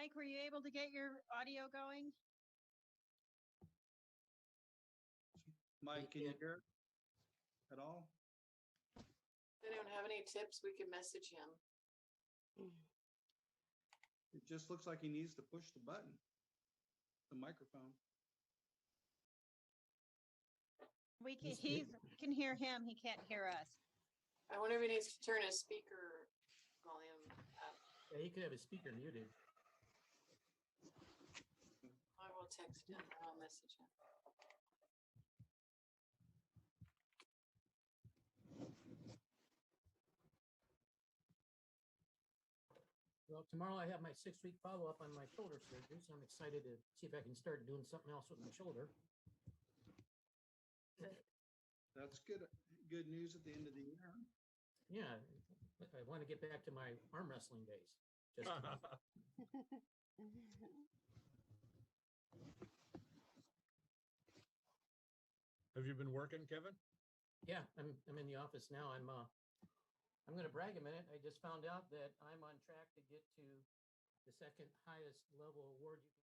Mike, were you able to get your audio going? Mike, can you hear at all? If anyone have any tips, we could message him. It just looks like he needs to push the button, the microphone. We can, he can hear him, he can't hear us. I wonder if he needs to turn his speaker volume up. Yeah, he could have his speaker muted. I will text him. I'll message him. Well, tomorrow I have my 6-week follow-up on my shoulder surgery, so I'm excited to see if I can start doing something else with my shoulder. That's good news at the end of the year. Yeah, I want to get back to my arm wrestling days. Just Have you been working, Kevin? yeah, I'm in the office now. I'm going to brag a minute. I just found out that I'm on track to get to the second highest level award you can.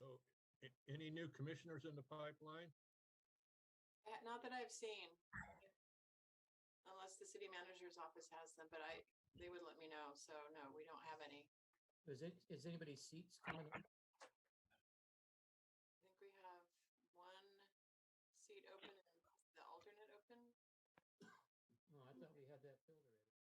So any new commissioners in the pipeline? Not that I've seen, unless the city manager's office has them, but they would let me know. So no, we don't have any. Is anybody's seats coming up? I think we have one seat open and the alternate open. Oh, I thought we had that filled already.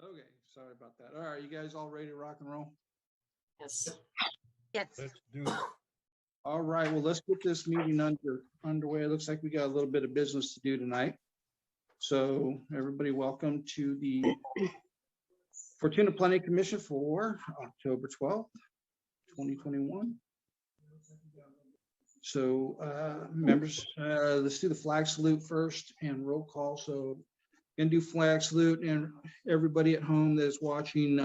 Okay, sorry about that. All right, you guys all ready to rock and roll? Yes. Yes. Let's do it. All right, well, let's get this meeting underway. It looks like we got a little bit of business to do tonight. So everybody, welcome to the Fortuna Planning Commission for October 12th, 2021. So members, let's do the flag salute first and roll call. So gonna do flag salute, and everybody at home that is watching,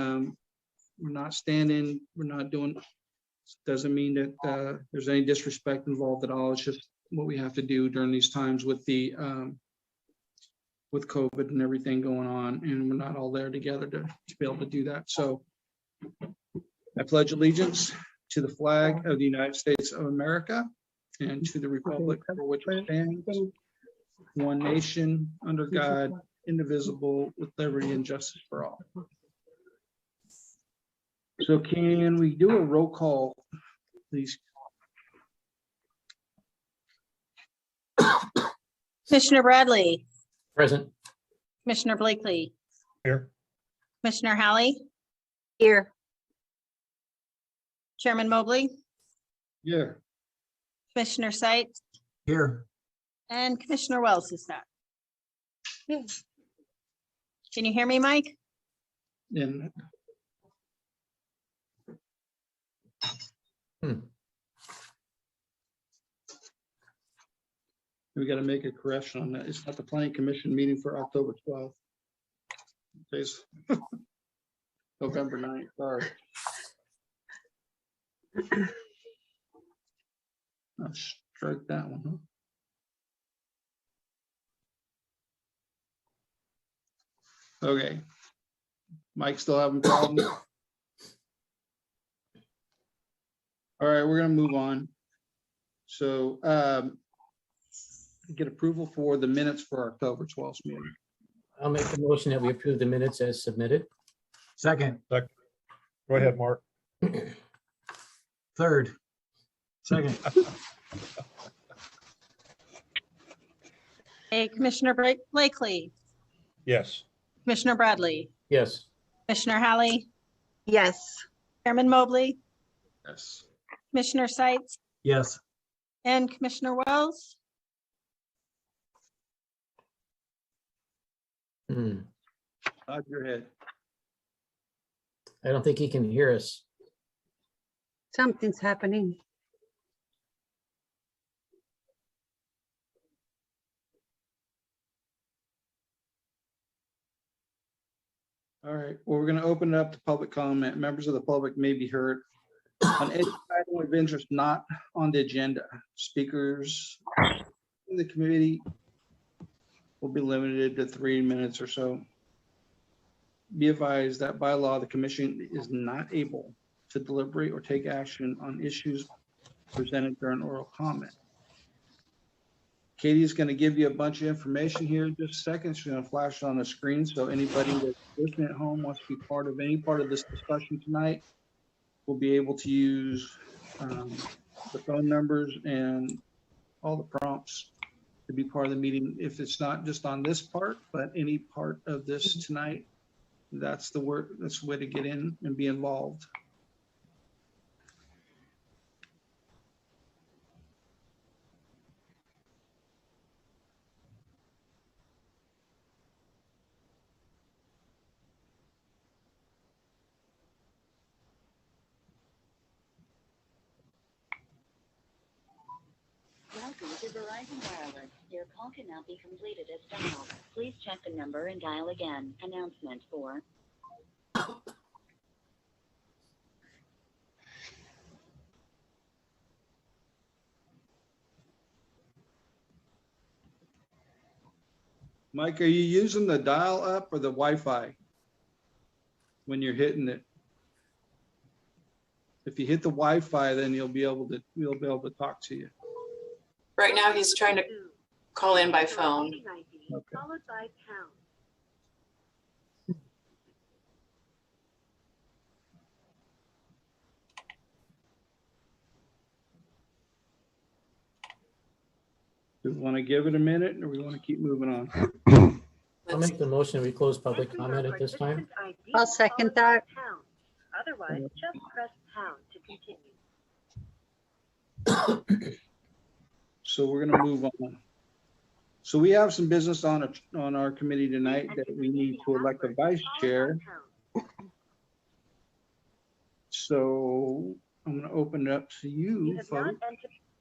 we're not standing, we're not doing, doesn't mean that there's any disrespect involved at all. It's just what we have to do during these times with the with COVID and everything going on, and we're not all there together to be able to do that. So I pledge allegiance to the flag of the United States of America and to the republic for which it stands, one nation, under God, indivisible, with liberty and justice for all. So can we do a roll call, please? Commissioner Bradley, Present. Commissioner Blakely, Here. Commissioner Hallie, Here. Chairman Mobley, Yeah. Commissioner Sights, Here. and Commissioner Wells is that. Yeah. Can you hear me, Mike? And we got to make a correction on that. It's not the planning commission meeting for October 12th. It's November 9th, sorry. I'll strike that one, huh? Okay. Mike still having problems? All right, we're gonna move on. So get approval for the minutes for October 12th meeting. I'll make the motion that we approve the minutes as submitted. Second, Go ahead, Mark. third, second, Hey, Commissioner Blakely, Yes. Commissioner Bradley, Yes. Commissioner Hallie, Yes. Chairman Mobley, Yes. Commissioner Sights, yes. and Commissioner Wells. Hmm. Nod your head. I don't think he can hear us. Something's happening. All right, well, we're gonna open it up to public comment. Members of the public may be heard on any item of interest not on the agenda. Speakers in the committee will be limited to 3 minutes or so. Be advised that by law, the commission is not able to deliberate or take action on issues presented during oral comment. Katie's going to give you a bunch of information here in just a second. She's going to flash it on the screen. So anybody that's listening at home wants to be part of any part of this discussion tonight will be able to use the phone numbers and all the prompts to be part of the meeting. If it's not just on this part, but any part of this tonight, that's the work, that's the way to get in and be involved. Welcome to Verizon Wireless. Your call cannot be completed as dialed. Please check the number and dial again. Announcement for Mike, are you using the dial up or the Wi-Fi when you're hitting it? If you hit the Wi-Fi, then we'll be able to talk to you. Right now, he's trying to call in by phone. Okay. followed by pound. Do we want to give it a minute or we want to keep moving on? I'll make the motion. We close public comment at this time. I'll second that. Otherwise, just press pound to continue. So we're going to move on. So we have some business on our committee tonight that we need to elect a vice chair. So I'm going to open it up to you folks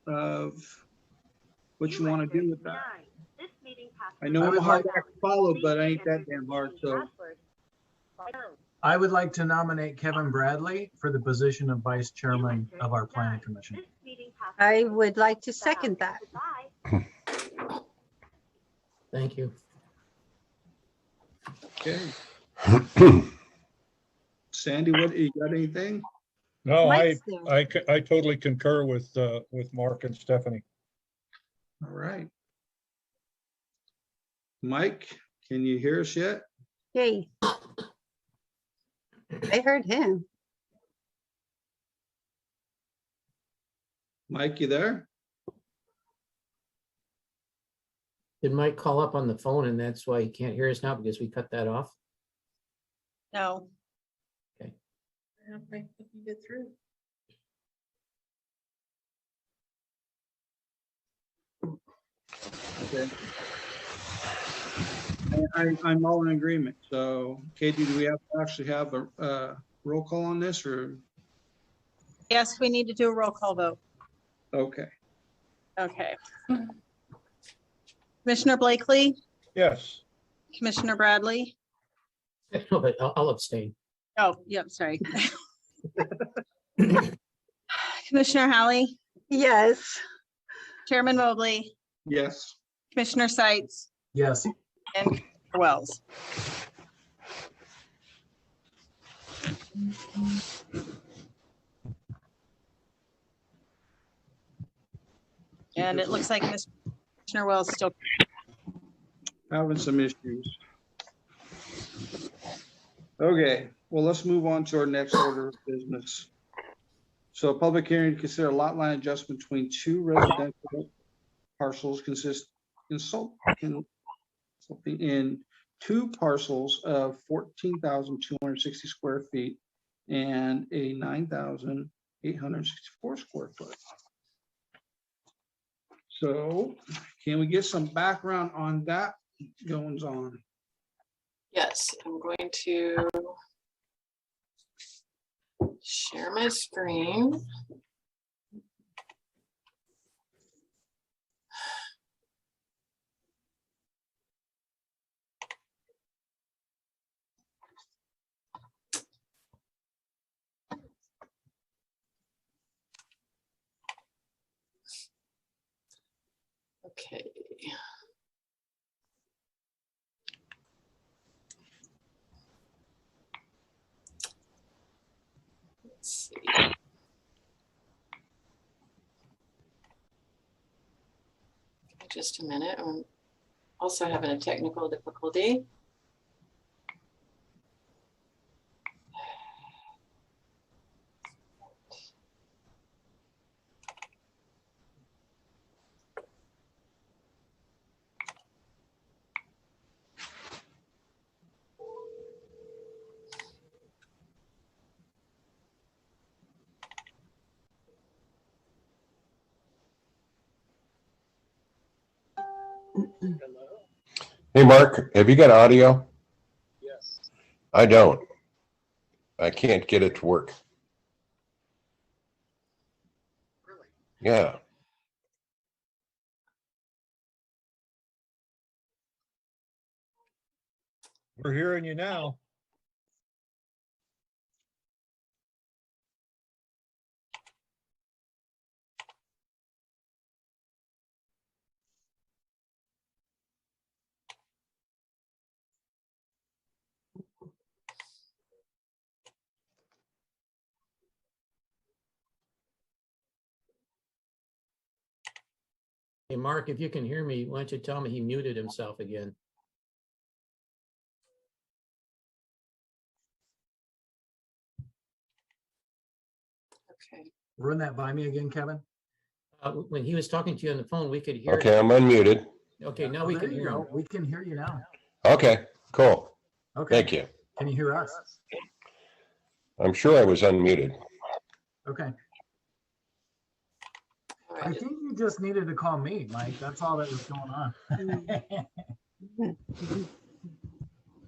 of what you want to do with that. I know I'm a hard act to follow, but I ain't that damn hard. So I would like to nominate Kevin Bradley for the position of vice chairman of our planning commission. I would like to second that. Thank you. okay. Sandy, what you got anything? No, Mike's there. I totally concur with Mark and Stephanie. All right. Mike, can you hear us yet? Yay. I heard him. Mike, you there? Did Mike call up on the phone and that's why he can't hear us now because we cut that off? No. Get through. Okay. I'm all in agreement. So Katie, do we have to actually have a roll call on this or? Yes, we need to do a roll call vote. Okay. Okay. Commissioner Blakely, Yes. Commissioner Bradley. No, but I'll abstain. Oh, yep, sorry. Commissioner Hallie, Yes. Chairman Mobley, Yes. Commissioner Sights, Yes. and Commissioner Wells. And it looks like Commissioner Wells still. Having some issues. Okay, well, let's move on to our next order of business. So a public hearing to consider lot line adjustment between two residential parcels in two parcels of 14,260 square feet and a 9,864 square foot. So can we get some background on that goings on? Yes, I'm going to share my screen. Okay. Let's see. Just a minute. I'm also having a technical difficulty. Hey, Mark, have you got audio? Yes. I don't. I can't get it to work. Really? Yeah. We're hearing you now. Hey, Mark, if you can hear me, why don't you tell me he muted himself again? Okay. Run that by me again, Kevin. When he was talking to you on the phone, we could hear. Okay, I'm unmuted. Okay, now Oh, we there can you hear him. go. We can hear you now. Okay, cool. Okay. Thank you. Can you hear us? I'm sure I was unmuted. Okay. All I right. think you just needed to call me, Mike. That's all that was going on.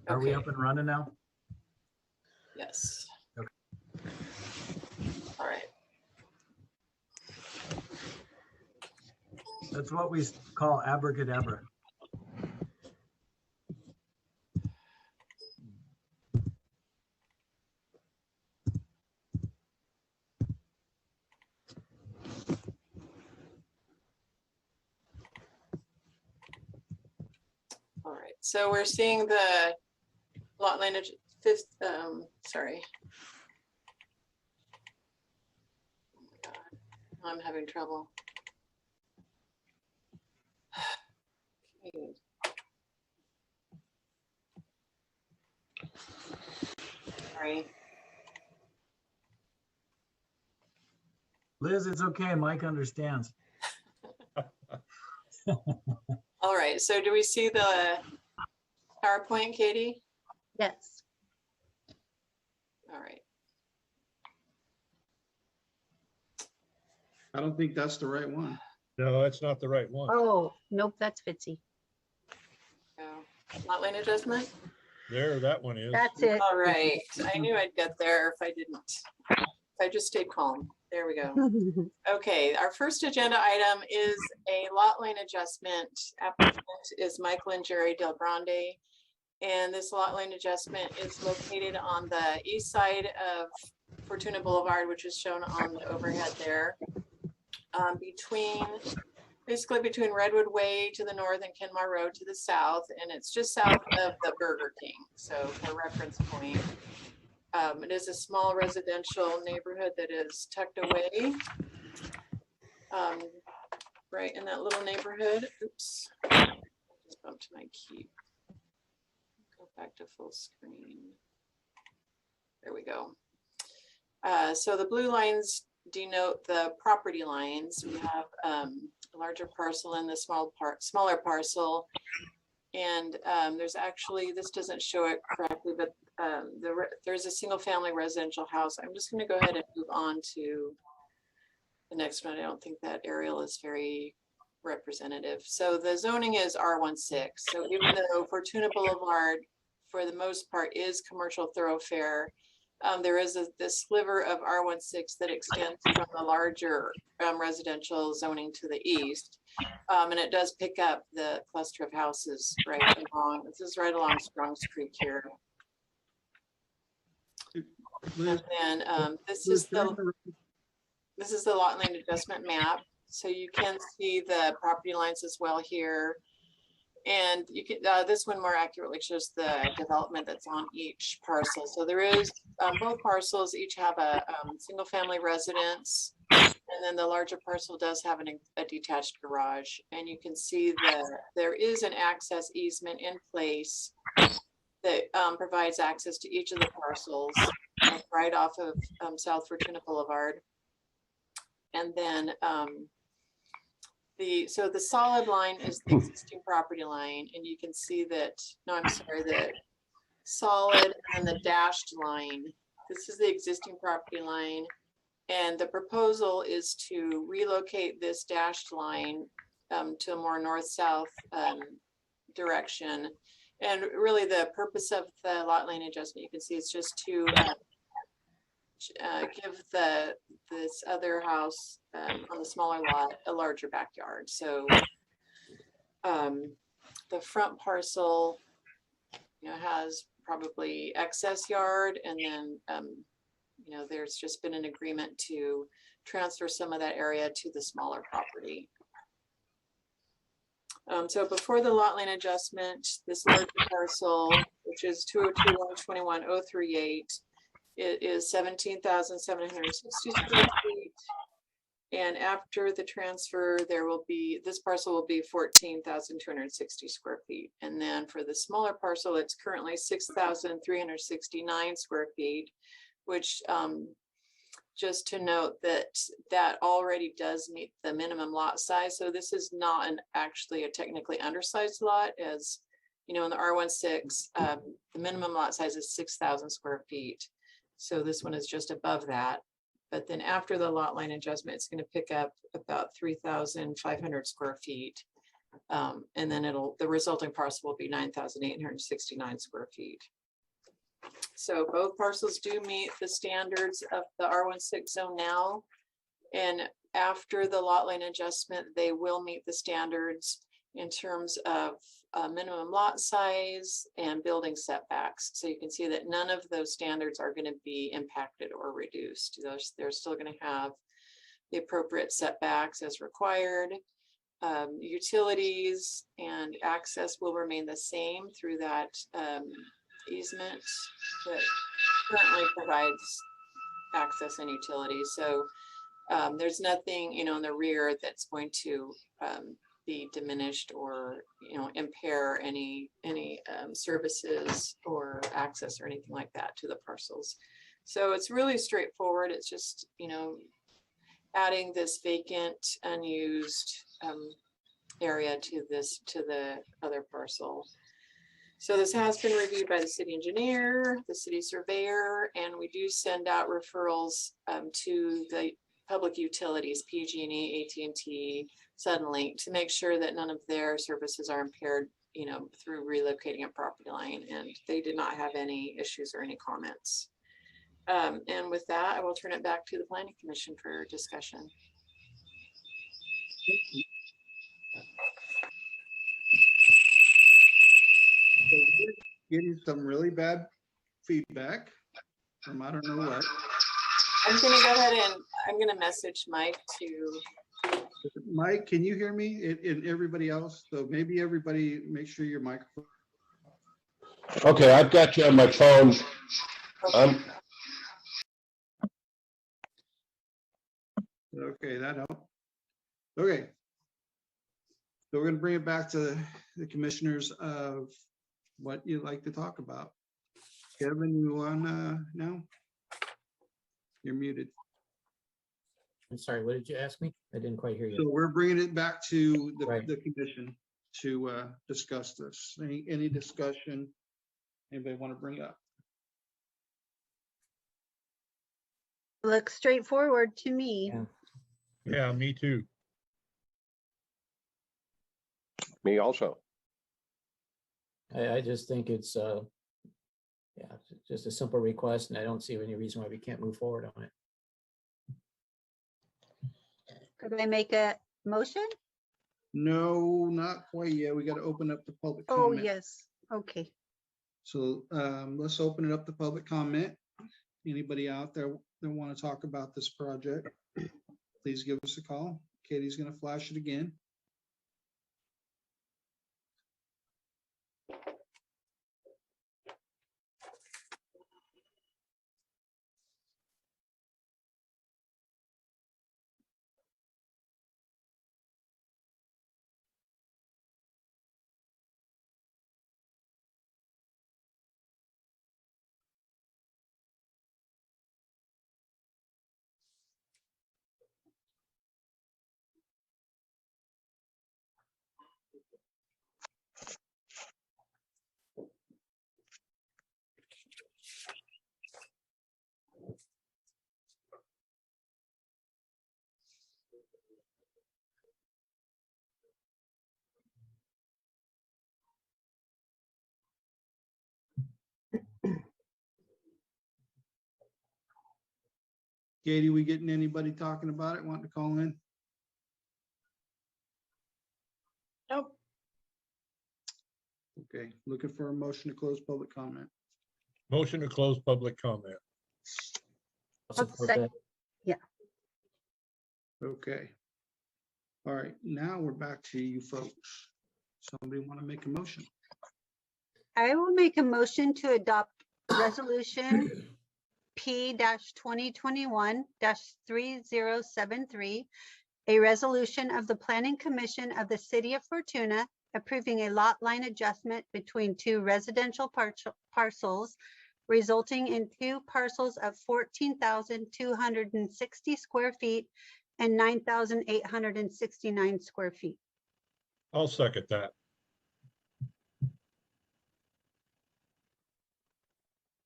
Are we Okay. up and running now? Yes. Okay. All right. That's what we call abracadabra. All right. So we're seeing the lot line fifth. Sorry. Oh my God. I'm having trouble. Okay. Sorry. Liz, it's okay. Mike understands. All right. So do we see the PowerPoint, Katie? Yes. All right. I don't think that's the right one. No, that's not the right one. Oh, nope, that's Fitzy. So, lot line adjustment. There, that one is. That's it. All right. I knew I'd get there if I didn't. If I just stayed calm. There we go. Okay, our first agenda item is a lot line adjustment. Applicant is Michael and Jerry Del Grande. And this lot line adjustment is located on the east side of Fortuna Boulevard, which is shown on the overhead there. Basically between Redwood Way to the north and Kenmar Road to the south, and it's just south of the Burger King. So for reference point, it is a small residential neighborhood that is tucked away right in that little neighborhood. Oops, just bumped my key. Go back to full screen. There we go. So the blue lines denote the property lines. We have a larger parcel and the smaller parcel. And there's actually, this doesn't show it correctly, but there's a single family residential house. I'm just going to go ahead and move on to the next one. I don't think that aerial is very representative. So the zoning is R16. So even though Fortuna Boulevard, for the most part, is commercial thoroughfare, there is this sliver of R16 that extends from the larger residential zoning to the east. And it does pick up the cluster of houses right along. This is right along Strong's Creek here. And then this is the lot line adjustment map. So you can see the property lines as well here. And you can, this one more accurately shows the development that's on each parcel. So there is, both parcels each have a single family residence. And then the larger parcel does have a detached garage. And you can see that there is an access easement in place that provides access to each of the parcels right off of South Fortuna Boulevard. And then the solid line is the existing property line, and you can see that, the solid and the dashed line, this is the existing property line. And the proposal is to relocate this dashed line to a more north-south direction. And really the purpose of the lot line adjustment, you can see, it's just to give this other house on the smaller lot a larger backyard. So the front parcel, has probably excess yard, and then there's just been an agreement to transfer some of that area to the smaller property. So before the lot line adjustment, this larger parcel, which is 202.121.038, it is 17,760 square feet. And after the transfer, this parcel will be 14,260 square feet. And then for the smaller parcel, it's currently 6,369 square feet, which just to note that already does meet the minimum lot size. So this is not actually a technically undersized lot, as in the R16, the minimum lot size is 6,000 square feet. So this one is just above that. But then after the lot line adjustment, it's going to pick up about 3,500 square feet. And then the resulting parcel will be 9,869 square feet. So both parcels do meet the standards of the R16 zone now. And after the lot line adjustment, they will meet the standards in terms of minimum lot size and building setbacks. So you can see that none of those standards are going to be impacted or reduced. They're still going to have the appropriate setbacks as required. Utilities and access will remain the same through that easement that currently provides access and utilities. So there's nothing, in the rear that's going to be diminished or impair any services or access or anything like that to the parcels. So it's really straightforward. It's just adding this vacant unused area to the other parcel. So this has been reviewed by the city engineer, the city surveyor, and we do send out referrals to the public utilities, PG&E, AT&T, Suddenlink, to make sure that none of their services are impaired, you know, through relocating a property line. And they did not have any issues or any comments. And with that, I will turn it back to the planning commission for discussion. So we're getting some really bad feedback from I don't know what. I'm gonna go ahead and I'm gonna message Mike to, Mike, can you hear me and everybody else? So maybe everybody make sure your microphone. Okay, I've got you on my phone. Okay, that helped. Okay. So we're gonna bring it back to the commissioners of what you'd like to talk about. Kevin, you wanna now? You're muted. I'm sorry, what did you ask me? I didn't quite hear So you. we're bringing it back to Right. the commission to discuss this. Any discussion anybody want to bring up? Looks straightforward to me. Yeah. Yeah, me too. Me also. I just think it's, yeah, just a simple request, and I don't see any reason why we can't move forward on it. Could I make a motion? No, not quite yet. We got to open up the public Oh, comment. yes. Okay. So let's open it up to public comment. Anybody out there that want to talk about this project, please give us a call. Katie's going to flash it again. Katie, we getting anybody talking about it, wanting to call in? Nope. Okay, looking for a motion to close public comment. Motion to close public comment. I'll support sec- that. Okay. All right, now we're back to you folks. Somebody want to make a motion? I will make a motion to adopt resolution P-2021-3073, a resolution of the Planning Commission of the City of Fortuna approving a lot line adjustment between two residential parcels resulting in two parcels of 14,260 square feet and 9,869 square feet. I'll second that.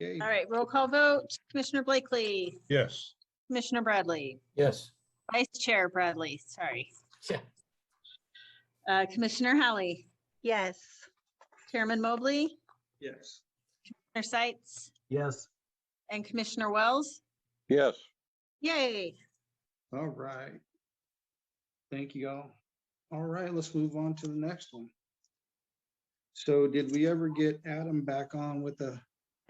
Okay, All right, roll call vote. Commissioner Blakely, Yes. Commissioner Bradley, Yes. Vice Chair Bradley, sorry. Yeah. Commissioner Hallie, Yes. Chairman Mobley, yes. Commissioner Seitz, Yes. and Commissioner Wells. Yes. Yay. All right. Thank you all. All right, let's move on to the next one. So did we ever get Adam back on with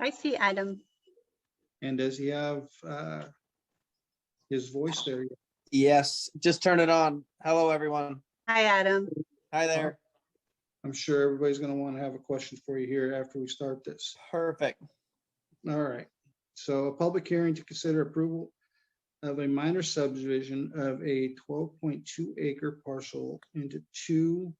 I see Adam. and does he have his voice there? Yes, just turn it on. Hello, everyone. Hi, Adam. Hi there. I'm sure everybody's gonna want to have a question for you here after we start this. Perfect. All right. So a public hearing to consider approval of a minor subdivision of a 12.2 acre parcel into two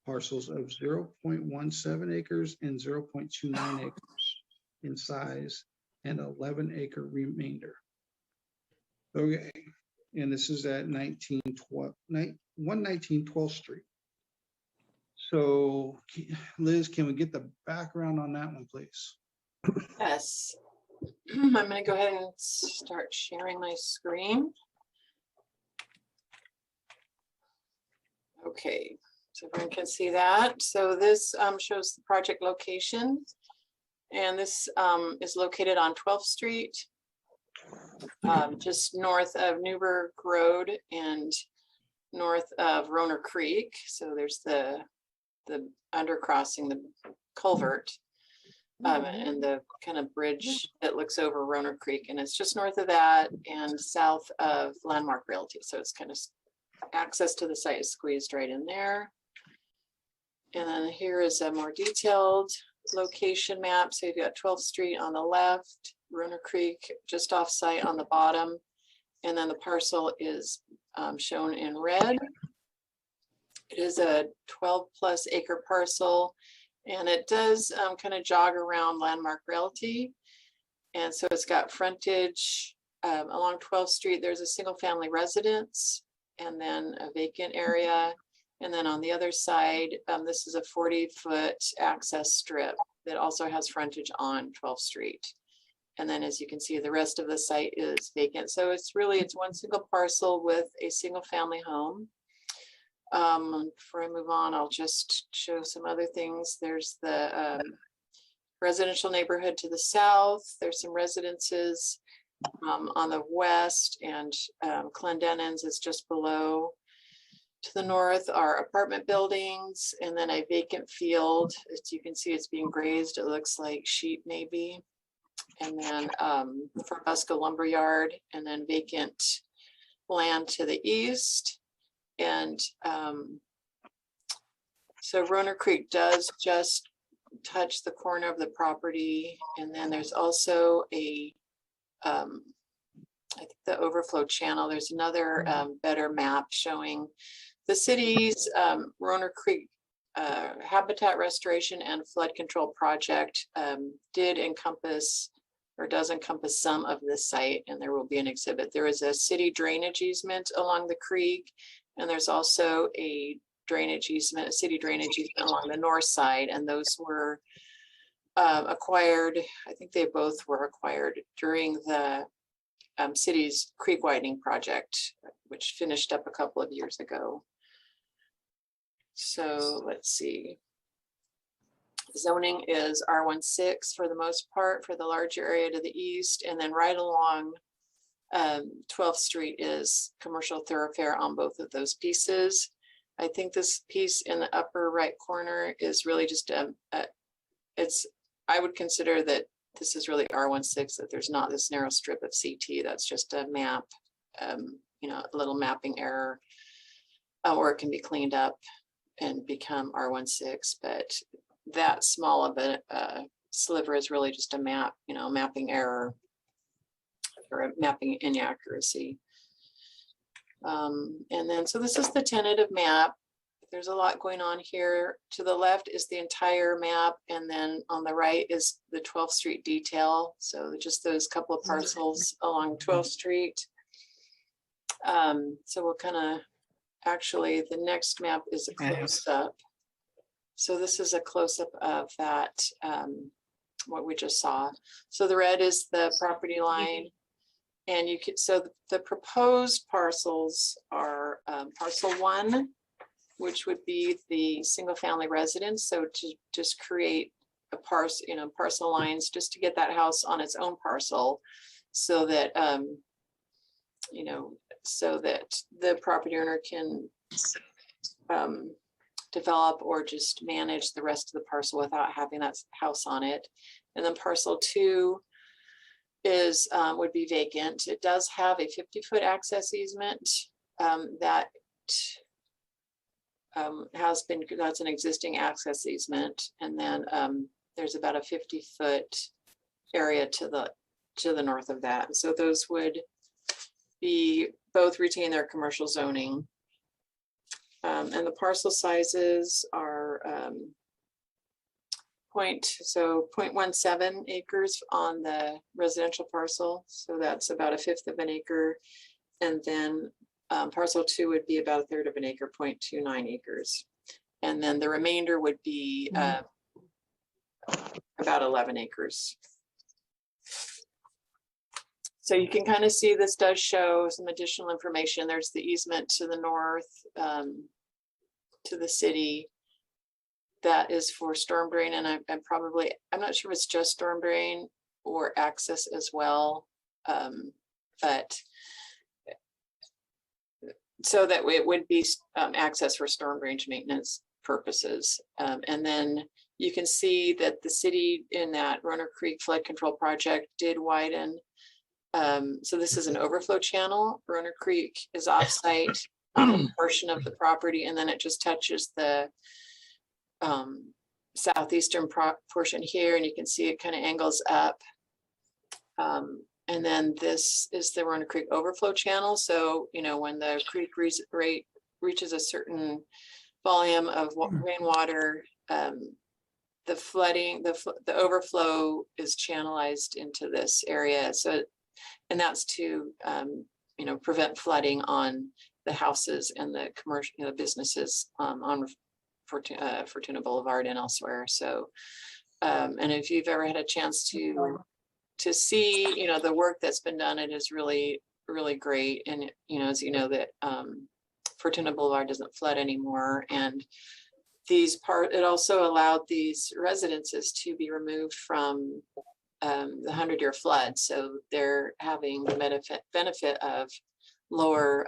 parcels of 0.17 acres and 0.29 acres in size and 11 acre remainder. Okay, and this is at 119 12th Street. So Liz, can we get the background on that one, please? Yes. I'm gonna go ahead and start sharing my screen. Okay, so everyone can see that. So this shows the project location. And this is located on 12th Street, just north of Newburgh Road and north of Roner Creek. So there's the undercrossing, the culvert, and the kind of bridge that looks over Roner Creek. And it's just north of that and south of Landmark Realty. So it's kind of access to the site is squeezed right in there. And then here is a more detailed location map. So you've got 12th Street on the left, Roner Creek just off site on the bottom. And then the parcel is shown in red. It is a 12+ acre parcel, and it does kind of jog around Landmark Realty. And so it's got frontage along 12th Street. There's a single family residence and then a vacant area. And then on the other side, this is a 40-foot access strip that also has frontage on 12th Street. And then as you can see, the rest of the site is vacant. So it's one single parcel with a single family home. Before I move on, I'll just show some other things. There's the residential neighborhood to the south. There's some residences on the west, and Clendenin's is just below. To the north are apartment buildings and then a vacant field. As you can see, it's being grazed. It looks like sheep maybe. And then Forbusco Lumberyard, and then vacant land to the east. And so Roner Creek does just touch the corner of the property. And then there's also a, I think the overflow channel. There's another better map showing the city's Roner Creek habitat restoration and flood control project did encompass or does encompass some of this site, and there will be an exhibit. There is a city drainage easement along the creek, and there's also a drainage easement, a city drainage easement along the north side, and those were acquired. I think they both were acquired during the city's creek widening project, which finished up a couple of years ago. So let's see. Zoning is R16 for the most part for the larger area to the east, and then right along 12th Street is commercial thoroughfare on both of those pieces. I think this piece in the upper right corner is really just I would consider that this is really R16, that there's not this narrow strip of CT. That's just a map, a little mapping error, or it can be cleaned up and become R16, but that small of a sliver is really just a map, mapping error or a mapping inaccuracy. And then, so this is the tentative map. There's a lot going on here. To the left is the entire map, and then on the right is the 12th Street detail. So just those couple of parcels along 12th Street. So we'll kind of, actually, the next map is a close-up. So this is a close-up of that, what we just saw. So the red is the property line. And you could, so the proposed parcels are parcel 1, which would be the single family residence. So to just create a parcel lines just to get that house on its own parcel, so that, so that the property owner can develop or just manage the rest of the parcel without having that house on it. And then parcel 2 is would be vacant. It does have a 50-foot access easement that that's an existing access easement, and then there's about a 50-foot area to the north of that. So those would be both retain their commercial zoning, and the parcel sizes are 0.17 acres on the residential parcel. So that's about 1/5 of an acre. And then parcel 2 would be about 1/3 of an acre, 0.29 acres. And then the remainder would be about 11 acres. So you can kind of see this does show some additional information. There's the easement to the north to the city. That is for storm drain, and I'm not sure if it's just storm drain or access as well. But so that it would be access for storm drainage maintenance purposes. And then you can see that the city in that Runner Creek flood control project did widen. So this is an overflow channel. Runner Creek is offsite on a portion of the property, and then it just touches the southeastern portion here, and you can see it kind of angles up. And then this is the Runner Creek overflow channel. So, you know, when the creek reaches a certain volume of rainwater, the flooding, the overflow is channelized into this area. So, and that's to, you know, prevent flooding on the houses and the commercial, you know, businesses on Fortuna Boulevard and elsewhere. So, and if you've ever had a chance to see, you know, the work that's been done, it is really, really great. And, you know, as you know, that Fortuna Boulevard doesn't flood anymore. And it also allowed these residences to be removed from the 100-year flood. So they're having the benefit of lower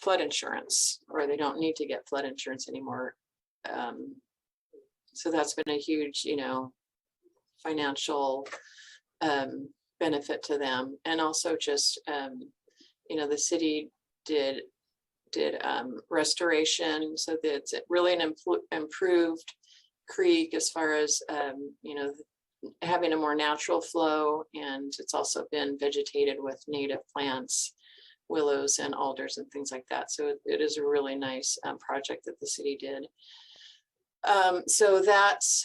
flood insurance, or they don't need to get flood insurance anymore. So that's been a huge, you know, financial benefit to them. And also just, you know, the city did restoration, so that it's really an improved creek as far as, you know, having a more natural flow. And it's also been vegetated with native plants, willows and alders and things like that. So it is a really nice project that the city did. So that's,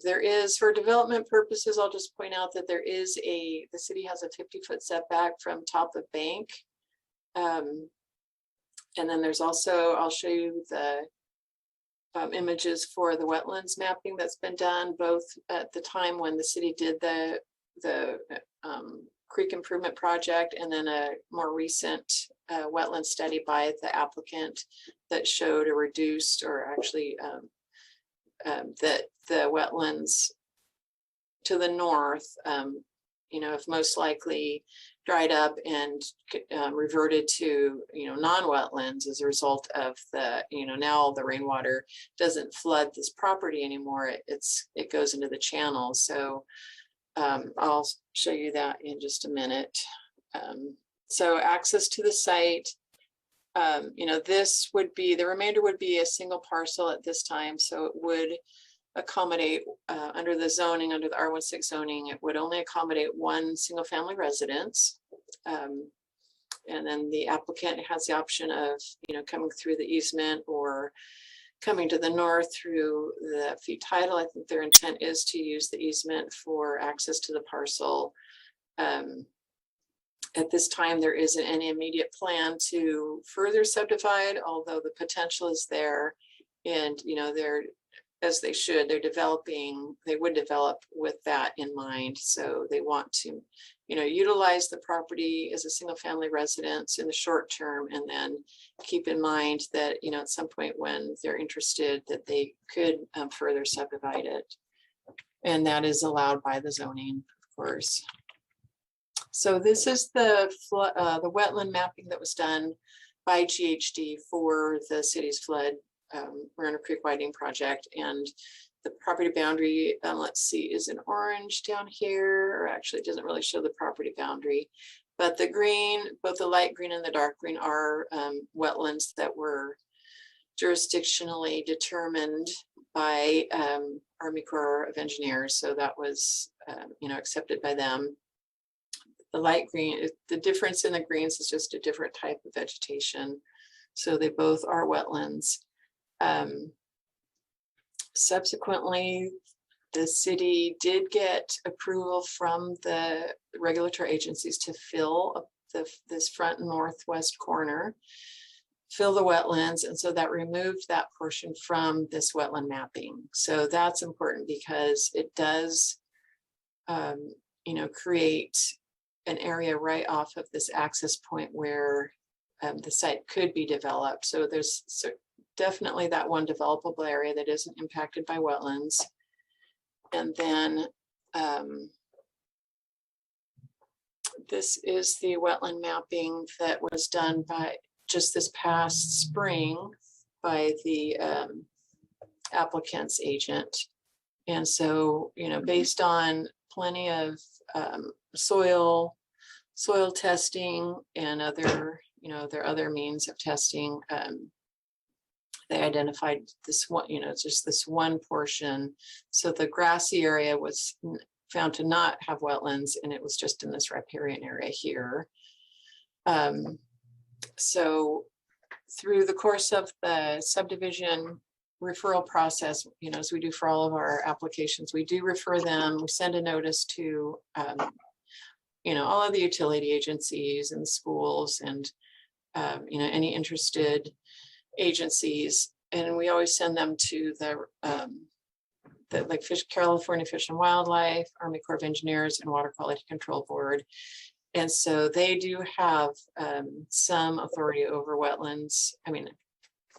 there is, for development purposes, I'll just point out that there is the city has a 50-foot setback from top of bank. And then there's also, I'll show you the images for the wetlands mapping that's been done, both at the time when the city did the creek improvement project, and then a more recent wetland study by the applicant that showed a reduced, or actually that the wetlands to the north, you know, if most likely dried up and reverted to, you know, non-wetlands as a result of the, you know, now the rainwater doesn't flood this property anymore. It goes into the channel. So I'll show you that in just a minute. So access to the site, you know, this would be, the remainder would be a single parcel at this time. So it would accommodate under the zoning, under the R16 zoning, it would only accommodate one single family residence. And then the applicant has the option of, you know, coming through the easement or coming to the north through the fee title. I think their intent is to use the easement for access to the parcel. At this time, there isn't any immediate plan to further subdivide, although the potential is there. And, you know, as they should, they would develop with that in mind. So they want to, you know, utilize the property as a single family residence in the short term, and then keep in mind that, you know, at some point when they're interested, that they could further subdivide it. And that is allowed by the zoning, of course. So this is the wetland mapping that was done by GHD for the city's flood Runner Creek widening project. And the property boundary, let's see, is in orange down here, or actually it doesn't really show the property boundary, but the green, both the light green and the dark green, are wetlands that were jurisdictionally determined by Army Corps of Engineers. So that was, you know, accepted by them. The light green, the difference in the greens is just a different type of vegetation. So they both are wetlands. Subsequently, the city did get approval from the regulatory agencies to fill this front northwest corner. fill the wetlands. And so that removed that portion from this wetland mapping. So that's important because it does, you know, create an area right off of this access point where the site could be developed. So there's definitely that one developable area that isn't impacted by wetlands. And then this is the wetland mapping that was done by just this past spring by the applicant's agent. And so, you know, based on plenty of soil testing and other, you know, there are other means of testing, they identified this one, you know, it's just this one portion. So the grassy area was found to not have wetlands, and it was just in this riparian area here. So through the course of the subdivision referral process, you know, as we do for all of our applications, we do refer them, we send a notice to, you know, all of the utility agencies and schools and, you know, any interested agencies. And we always send them to the like California Fish and Wildlife, Army Corps of Engineers, and Water Quality Control Board. And so they do have some authority over wetlands. I mean,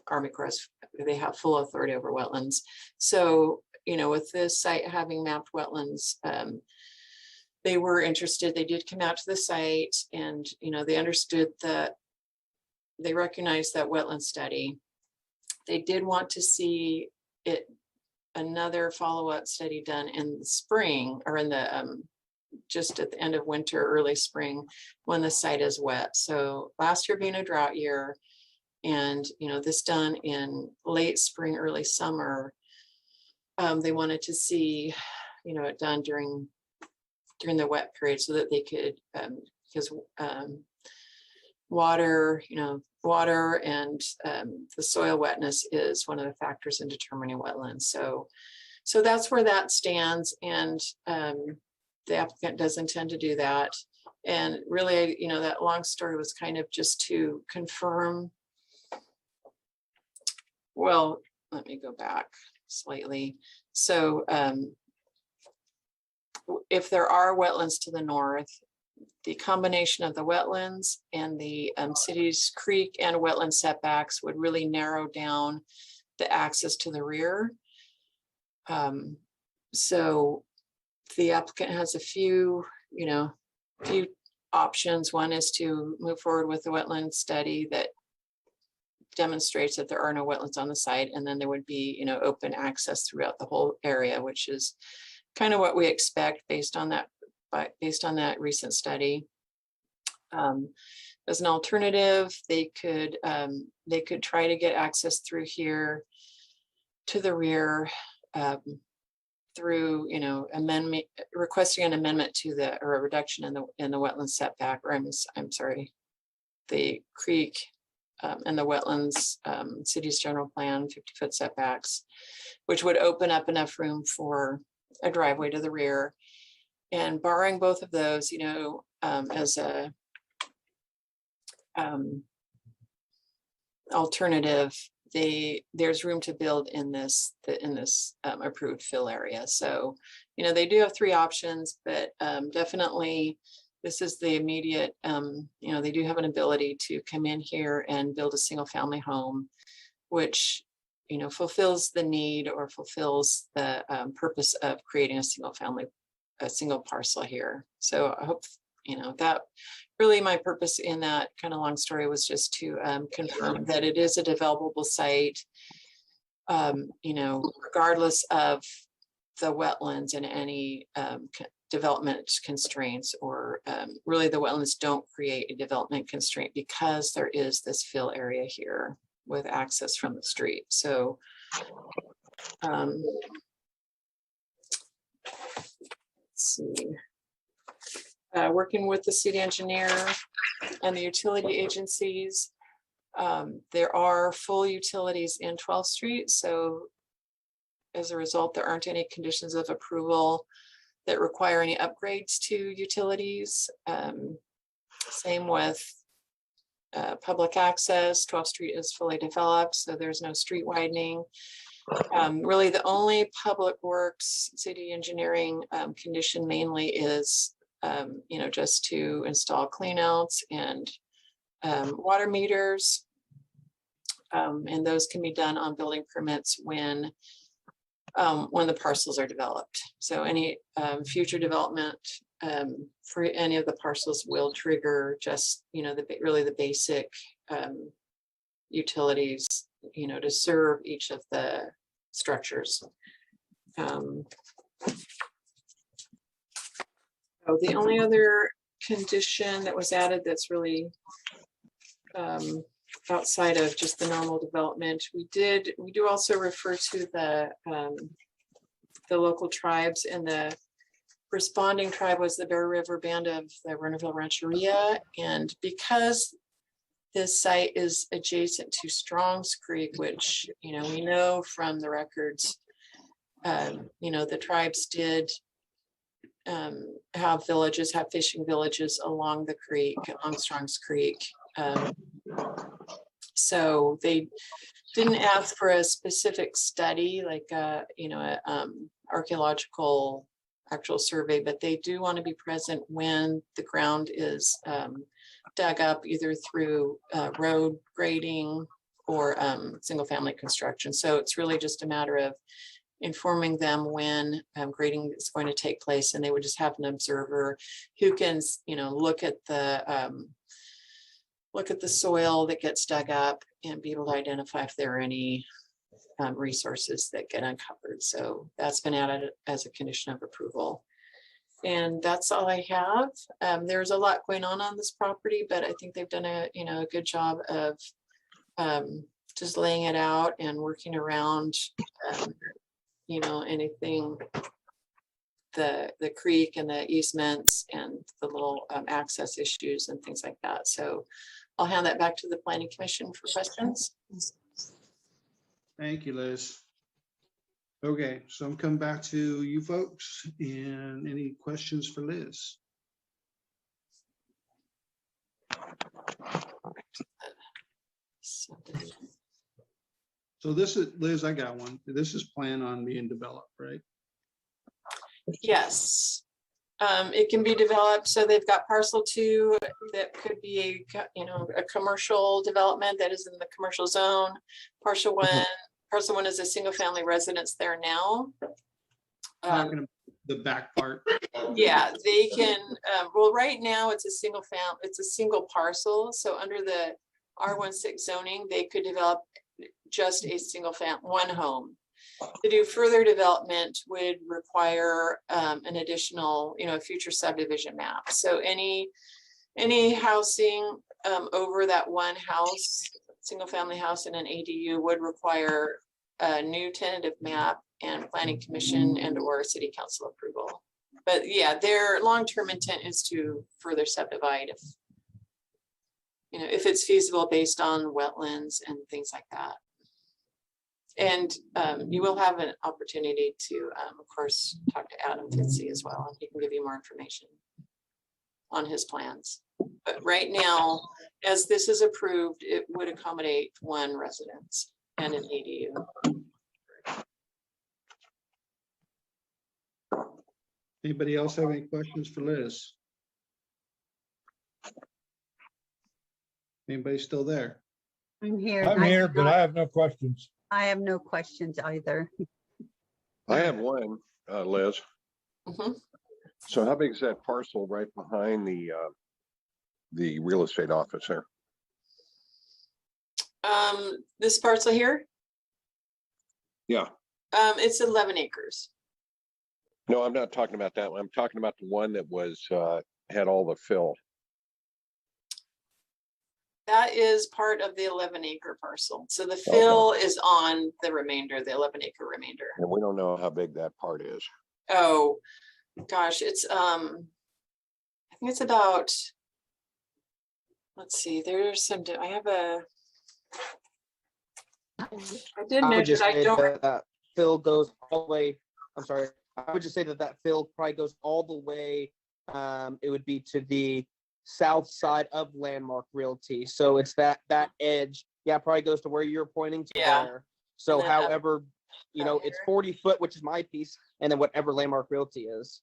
Army Corps, they have full authority over wetlands. So, you know, with this site having mapped wetlands, they were interested. They did come out to the site, and, you know, they understood that they recognized that wetland study. They did want to see it, another follow-up study done in the spring, or in the just at the end of winter, early spring, when the site is wet. So last year being a drought year, and, you know, this done in late spring, early summer, they wanted to see, you know, it done during the wet period, so that they could, because water, you know, water and the soil wetness is one of the factors in determining wetlands. So that's where that stands. And the applicant does intend to do that. And really, you know, that long story was kind of just to confirm. Well, let me go back slightly. So if there are wetlands to the north, the combination of the wetlands and the city's creek and wetland setbacks would really narrow down the access to the rear. So the applicant has a few options. One is to move forward with the wetland study that demonstrates that there are no wetlands on the site, and then there would be, you know, open access throughout the whole area, which is kind of what we expect based on that recent study. As an alternative, they could try to get access through here to the rear through, you know, requesting an amendment to or a reduction in the wetland setback, or I'm sorry, the creek and the wetlands city's general plan 50-foot setbacks, which would open up enough room for a driveway to the rear. And barring both of those, you know, as a alternative, there's room to build in this approved fill area. So, you know, they do have three options, but definitely this is the immediate, you know, they do have an ability to come in here and build a single family home, which, you know, fulfills the need or fulfills the purpose of creating a single parcel here. So I hope, you know, that really my purpose in that kind of long story was just to confirm that it is a developable site, you know, regardless of the wetlands and any development constraints, or really the wetlands don't create a development constraint because there is this fill area here with access from the street. So let's see. Working with the city engineer and the utility agencies, there are full utilities in 12th Street. So as a result, there aren't any conditions of approval that require any upgrades to utilities. Same with public access. 12th Street is fully developed, so there's no street widening. Really, the only public works, city engineering condition mainly is, just to install cleanouts and water meters. And those can be done on building permits when the parcels are developed. So any future development for any of the parcels will trigger just, really the basic utilities, to serve each of the structures. So the only other condition that was added that's really outside of just the normal development, we do also refer to the local tribes, and the responding tribe was the Bear River Band of the Rennerville Rancheria. And because this site is adjacent to Strong's Creek, which, we know from the records, the tribes did have fishing villages along the creek, along Strong's Creek. So they didn't ask for a specific study, like archaeological actual survey, but they do want to be present when the ground is dug up, either through road grading or single family construction. So it's really just a matter of informing them when grading is going to take place, and they would just have an observer who can, look at the soil that gets dug up and be able to identify if there are any resources that get uncovered. So that's been added as a condition of approval. And that's all I have. There's a lot going on this property, but I think they've done a good job of just laying it out and working around, anything, the creek and the easements and the little access issues and things like that. So I'll hand that back to the Planning Commission for questions. Thank you, Liz. Okay, so I'm coming back to you folks, and any questions for Liz? So this is, Liz, I got one. This is planned on being developed, right? Yes. It can be developed. So they've got parcel 2 that could be a commercial development that is in the commercial zone. Parcel 1 is a single family residence there now. Talking about the back part. Yeah, they can, well, right now it's a single parcel. So under the R16 zoning, they could develop just a single one home. To do further development would require an additional, future subdivision map. So any housing over that one house, single family house in an ADU, would require a new tentative map and Planning Commission and or City Council approval. But yeah, their long-term intent is to further subdivide if it's feasible based on wetlands and things like that. And you will have an opportunity to, of course, talk to Adam Fitzy as well, and he can give you more information on his plans. But right now, as this is approved, it would accommodate one residence and an ADU. Anybody else have any questions for Liz? Anybody still there? I'm here. I'm here, but I have no questions. I have no questions either. I have one, Liz. Mhm. So how big is that parcel right behind the real estate office there? This parcel here, Yeah. it's 11 acres. No, I'm not talking about that one. I'm talking about the one that was, had all the fill. That is part of the 11-acre parcel. So the fill is on the remainder, the 11-acre remainder. And we don't know how big that part is. Oh, gosh, it's, I think it's about, let's see, there's some, I have a, I did I would measure, just I say don't, that fill goes all the way, I'm sorry, I would just say that fill probably goes all the way, it would be to the south side of Landmark Realty. So it's that edge. Yeah, probably goes to where you're pointing to Yeah. there. So And then up- however, you know, it's 40 foot, which is my piece, and then whatever Landmark Realty is.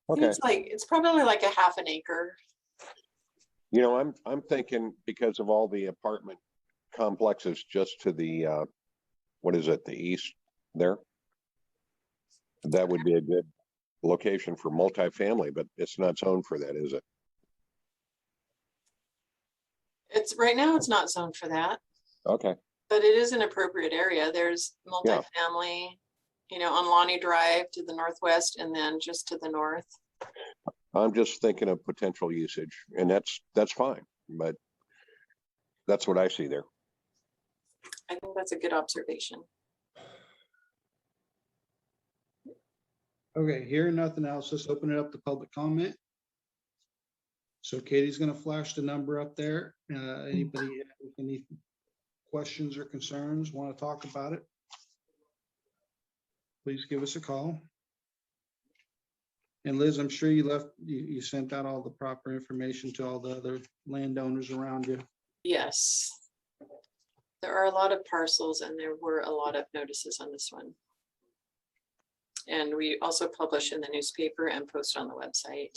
Okay. It's probably like a half an acre. You know, I'm thinking because of all the apartment complexes just to the, what is it, the east there? That would be a good location for multifamily, but it's not zoned for that, is it? Right now, it's not zoned for that, Okay, but it is an appropriate area. There's multifamily, you know, on Lonnie Drive to the northwest and then just to the north. I'm just thinking of potential usage, and that's fine, but that's what I see there. I think that's a good observation. Okay, hearing nothing else, let's open it up to public comment. So Katie's gonna flash the number up there. Anybody have any questions or concerns, want to talk about it? Please give us a call. And Liz, I'm sure you sent out all the proper information to all the other landowners around you. Yes. There are a lot of parcels and there were a lot of notices on this one. And we also publish in the newspaper and post on the website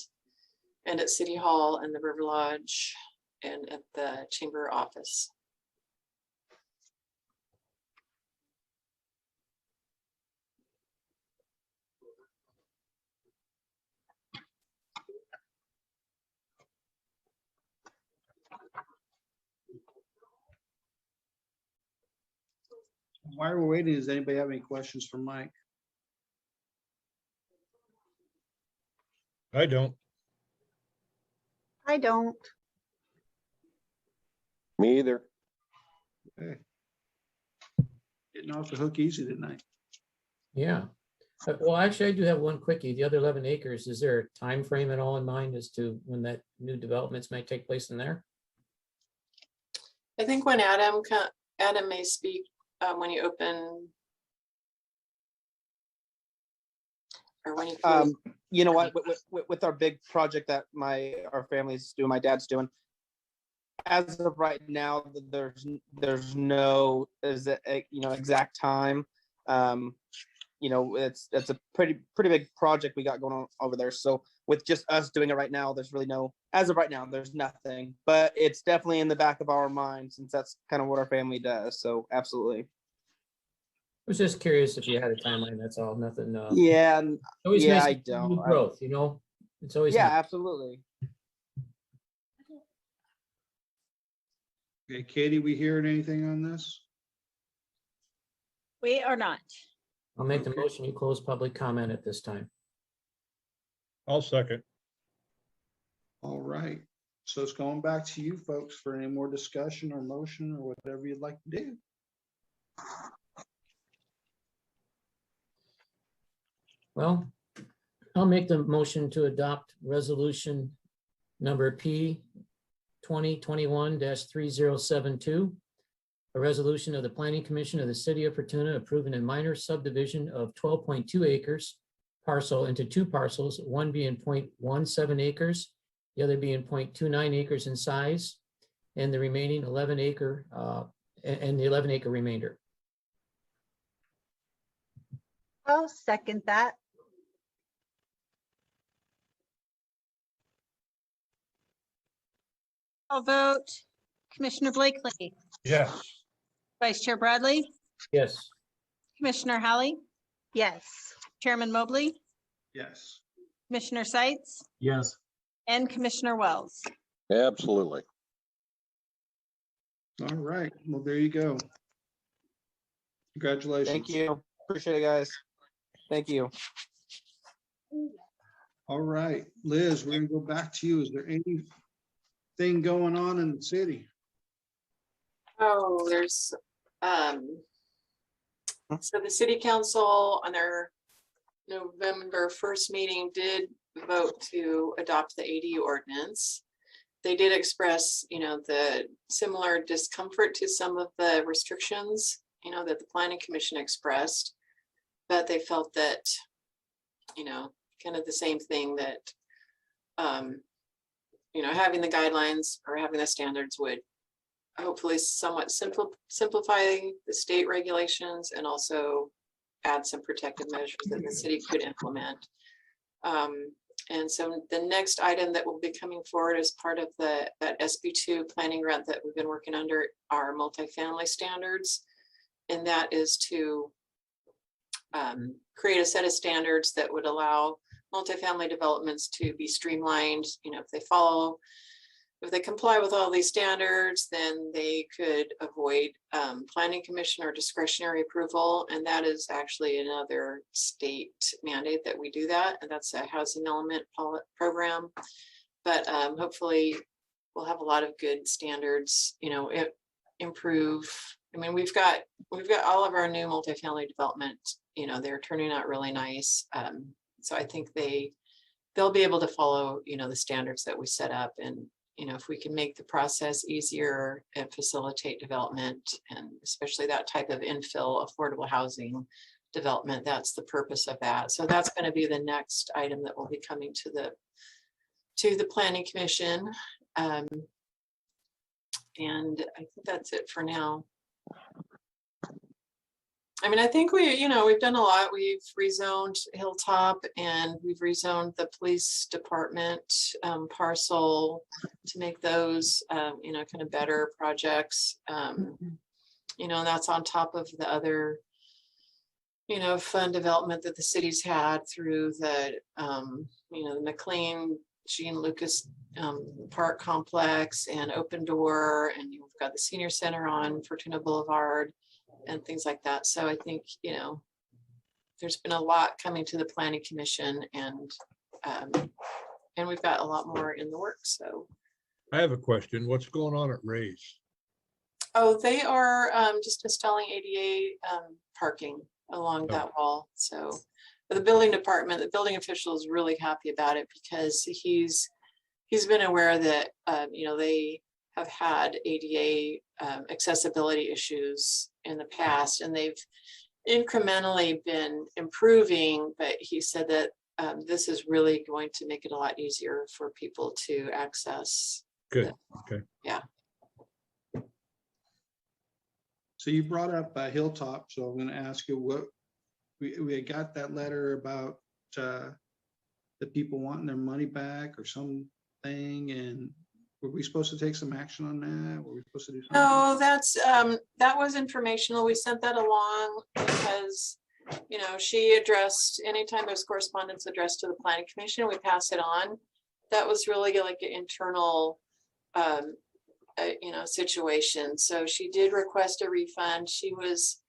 and at City Hall and the River Lodge and at the Chamber office. While we're waiting, does anybody have any questions for Mike? I don't. I don't. Me either. Okay. Getting off the hook easy tonight. Yeah. Well, actually, I do have one quickie. The other 11 acres, is there a time frame at all in mind as to when that new developments might take place in there? I think when Adam may speak when you open. Or when you close. You know what, with our big project that our family's doing, my dad's doing, as of right now, there's no exact time. You know, it's a pretty big project we got going on over there. So with just us doing it right now, there's really as of right now, there's nothing, but it's definitely in the back of our mind since that's kind of what our family does. So absolutely. I was just curious if you had a timeline, that's all, nothing. Yeah. Always Yeah, nice I to see don't. new growth, you know? It's always. Yeah, nice. absolutely. Okay, Katie, we hearing anything on this? We are not. I'll make the Okay. motion, you close public comment at this time. I'll second. All right. So it's going back to you folks for any more discussion or motion or whatever you'd like to do. Well, I'll make the motion to adopt resolution number P 2021-3072. A resolution of the Planning Commission of the City of Fortuna approving a minor subdivision of 12.2 acres parcel into two parcels, one being 0.17 acres, the other being 0.29 acres in size, and the remaining 11 acre remainder. I'll second that. I'll vote Commissioner Blakely, Yes. Vice Chair Bradley, Yes. Commissioner Hallie, Yes. Chairman Mobley, Yes. Commissioner Seitz, Yes. and Commissioner Wells. Absolutely. All right. Well, there you go. Congratulations. Thank you. Appreciate it, guys. Thank you. All right, Liz, we're gonna go back to you. Is there anything going on in the city? Oh, there's, so the city council on their November 1st meeting did vote to adopt the ADU ordinance. They did express, you know, the similar discomfort to some of the restrictions, you know, that the planning commission expressed. But they felt that, you know, kind of the same thing that having the guidelines or having the standards would hopefully somewhat simplify the state regulations and also add some protective measures that the city could implement. And so the next item that will be coming forward as part of that SB2 planning grant that we've been working under are multifamily standards. And that is to create a set of standards that would allow multifamily developments to be streamlined. If they comply with all these standards, then they could avoid planning commission or discretionary approval. And that is actually another state mandate that we do that. And that's a housing element program. But hopefully we'll have a lot of good standards, improve. I mean, we've got all of our new multifamily development, they're turning out really nice. So I think they'll be able to follow, the standards that we set up. And if we can make the process easier and facilitate development, and especially that type of infill affordable housing development, that's the purpose of that. So that's going to be the next item that will be coming to the Planning Commission. And I think that's it for now. I mean, I think we've done a lot. We've rezoned Hilltop and we've rezoned the police department parcel to make those, kind of better projects. And that's on top of the other, fund development that the city's had through the, the McLean Jean Lucas Park Complex and Open Door, and you've got the senior center on Fortuna Boulevard and things like that. So I think, there's been a lot coming to the Planning Commission, and we've got a lot more in the works. So I have a question. What's going on at Ray's? oh, they are just installing ADA parking along that wall. So for the building department, the building official is really happy about it because he's been aware that they have had ADA accessibility issues in the past, and they've incrementally been improving, but he said that this is really going to make it a lot easier for people to access. Good. Okay. Yeah. So you brought up Hilltop, so I'm going to ask you what we had got that letter about the people wanting their money back or something, and were we supposed to take some action on that? Were we supposed to do something? No, that was informational. We sent that along because, she addressed, anytime there's correspondence addressed to the Planning Commission, we pass it on. That was really like an internal, situation. So she did request a refund. She was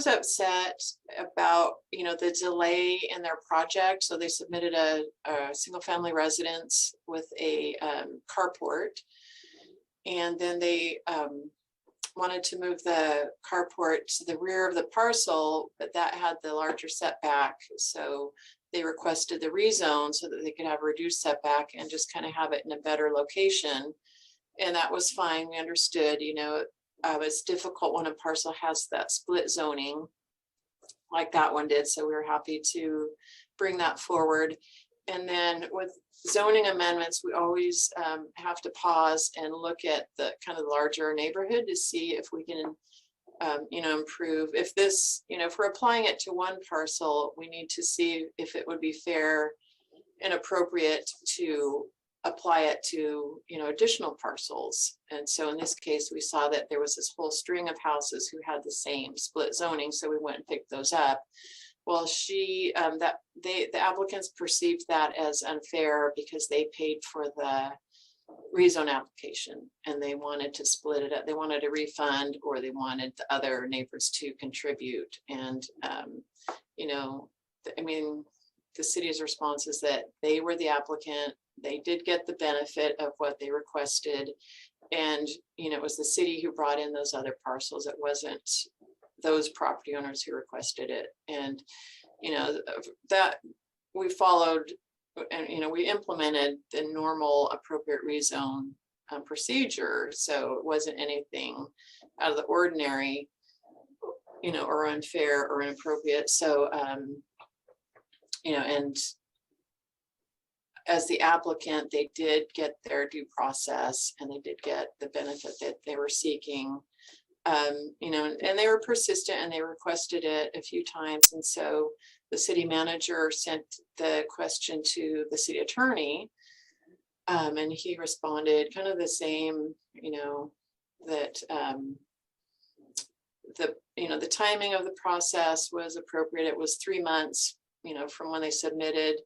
upset about, the delay in their project. So they submitted a single family residence with a carport. And then they wanted to move the carport to the rear of the parcel, but that had the larger setback. So they requested the rezone so that they could have a reduced setback and just kind of have it in a better location. And that was fine. We understood, it's difficult when a parcel has that split zoning like that one did. So we were happy to bring that forward. And then with zoning amendments, we always have to pause and look at the kind of larger neighborhood to see if we can, improve. If this, if we're applying it to one parcel, we need to see if it would be fair and appropriate to apply it to, additional parcels. And so in this case, we saw that there was this whole string of houses who had the same split zoning. So we went and picked those up. Well, the applicants perceived that as unfair because they paid for the rezone application and they wanted to split it up. They wanted a refund, or they wanted the other neighbors to contribute. And, the city's response is that they were the applicant. They did get the benefit of what they requested. And, it was the city who brought in those other parcels. It wasn't those property owners who requested it. And, that we followed and, we implemented the normal appropriate rezone procedure. So it wasn't anything out of the ordinary, or unfair or inappropriate. So, and as the applicant, they did get their due process and they did get the benefit that they were seeking. You know, and they were persistent and they requested it a few times. And so the city manager sent the question to the city attorney. And he responded kind of the same, you know, that the timing of the process was appropriate. It was 3 months, you know, from when they submitted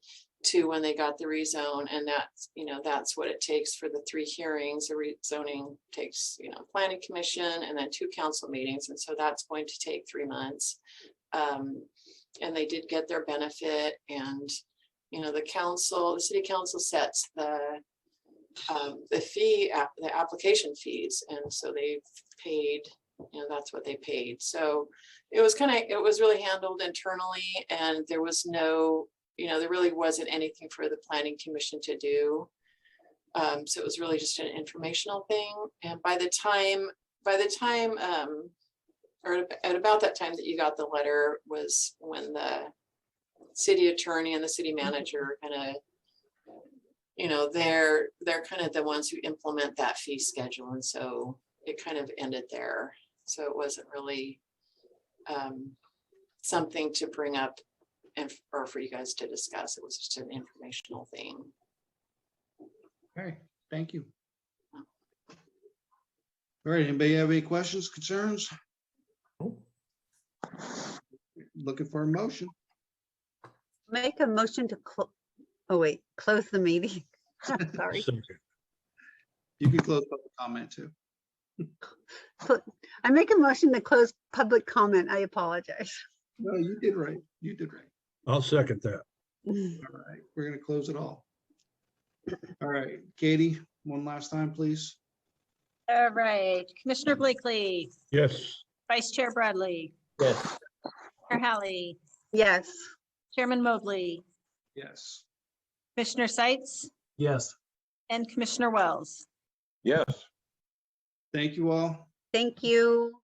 to when they got the rezone, and that's, you know, that's what it takes for the 3 hearings. The rezoning takes, you know, planning commission and then 2 council meetings, and so that's going to take 3 months. And they did get their benefit, and you know, the city council sets the fee, the application fees, and so they've paid, you know, that's what they paid. So it was really handled internally, and there was no, you know, there really wasn't anything for the planning commission to do. So it was really just an informational thing. And by the time, or at about that time that you got the letter was when the city attorney and the city manager kind of, you know, they're kind of the ones who implement that fee schedule. And so it kind of ended there. So it wasn't really something to bring up or for you guys to discuss. It was just an informational thing. Okay, thank you. All right, anybody have any questions, concerns? Looking for a motion. Make a motion to close the meeting. Sorry. You can close public comment too. I make a motion to close public comment. I apologize. No, you did right. You did right. I'll second that. All right, we're gonna close it all. All right, Katie, one last time, please. All right, Commissioner Blakely, Yes. Vice Chair Bradley, Yes. Chair Hallie, Yes. Chairman Mobley, Yes. Commissioner Seitz, Yes. and Commissioner Wells. Yes. Thank you all. Thank you.